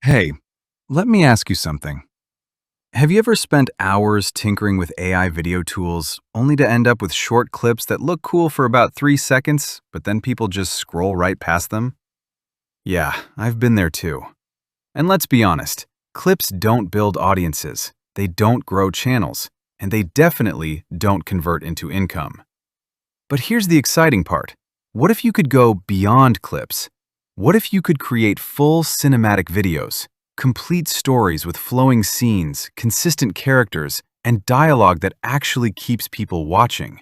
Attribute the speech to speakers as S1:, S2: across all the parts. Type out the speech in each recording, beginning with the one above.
S1: Hey, let me ask you something. Have you ever spent hours tinkering with AI video tools only to end up with short clips that look cool for about 3 seconds, but then people just scroll right past them? Yeah, I've been there too. And let's be honest, clips don't build audiences, they don't grow channels, and they definitely don't convert into income. But here's the exciting part. What if you could go beyond clips? What if you could create full cinematic videos, complete stories with flowing scenes, consistent characters, and dialogue that actually keeps people watching?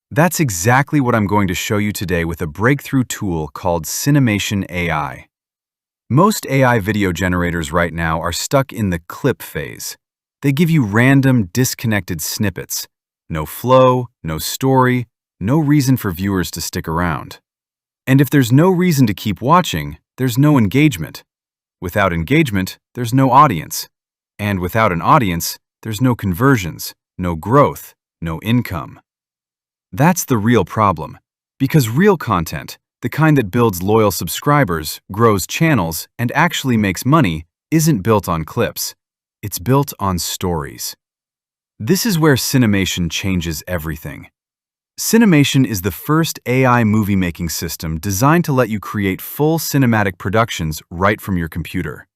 S1: That's exactly what I'm going to show you today with a breakthrough tool called Cinemation AI. Most AI video generators right now are stuck in the clip phase. They give you random, disconnected snippets. No flow, no story, no reason for viewers to stick around. And if there's no reason to keep watching, there's no engagement. Without engagement, there's no audience. And without an audience, there's no conversions, no growth, no income. That's the real problem. Because real content, the kind that builds loyal subscribers, grows channels, and actually makes money, isn't built on clips. It's built on stories. This is where Cinemation changes everything. Cinemation is the first AI movie-making system designed to let you create full cinematic productions right from your computer.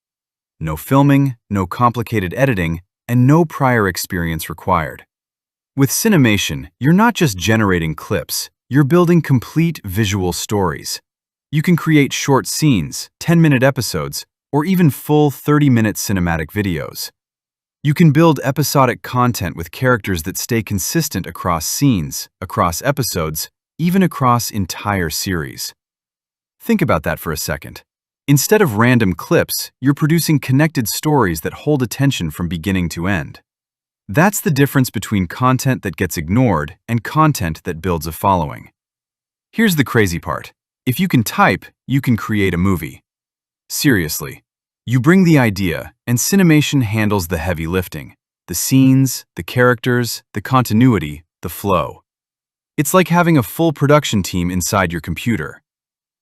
S1: No filming, no complicated editing, and no prior experience required. With Cinemation, you're not just generating clips, you're building complete visual stories. You can create short scenes, 10-minute episodes, or even full 30-minute cinematic videos. You can build episodic content with characters that stay consistent across scenes, across episodes, even across entire series. Think about that for a second. Instead of random clips, you're producing connected stories that hold attention from beginning to end. That's the difference between content that gets ignored and content that builds a following. Here's the crazy part. If you can type, you can create a movie. Seriously. You bring the idea, and Cinemation handles the heavy lifting. The scenes, the characters, the continuity, the flow. It's like having a full production team inside your computer.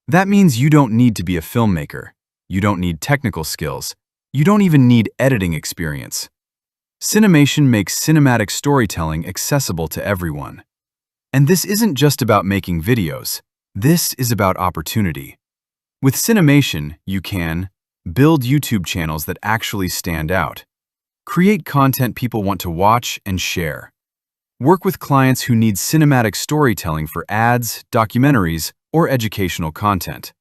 S1: That means you don't need to be a filmmaker. You don't need technical skills. You don't even need editing experience. Cinemation makes cinematic storytelling accessible to everyone. And this isn't just about making videos. This is about opportunity. With Cinemation, you can build YouTube channels that actually stand out. Create content people want to watch and share. Work with clients who need cinematic storytelling for ads, documentaries, or educational content.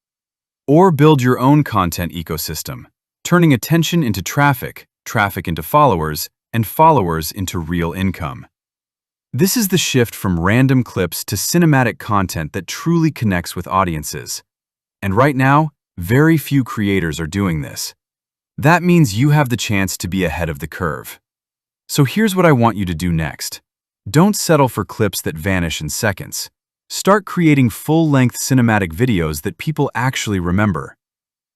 S1: Or build your own content ecosystem, turning attention into traffic, traffic into followers, and followers into real income. This is the shift from random clips to cinematic content that truly connects with audiences. And right now, very few creators are doing this. That means you have the chance to be ahead of the curve. So here's what I want you to do next. Don't settle for clips that vanish in seconds. Start creating full-length cinematic videos that people actually remember.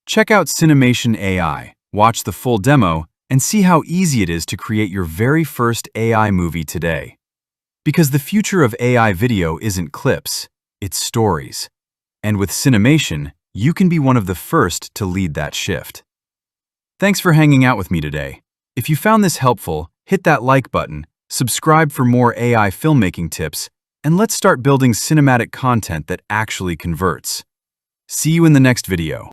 S1: Check out Cinemation AI, watch the full demo, and see how easy it is to create your very first AI movie today. Because the future of AI video isn't clips, it's stories. And with Cinemation, you can be one of the first to lead that shift. Thanks for hanging out with me today. If you found this helpful, hit that like button, subscribe for more AI filmmaking tips, and let's start building cinematic content that actually converts. See you in the next video.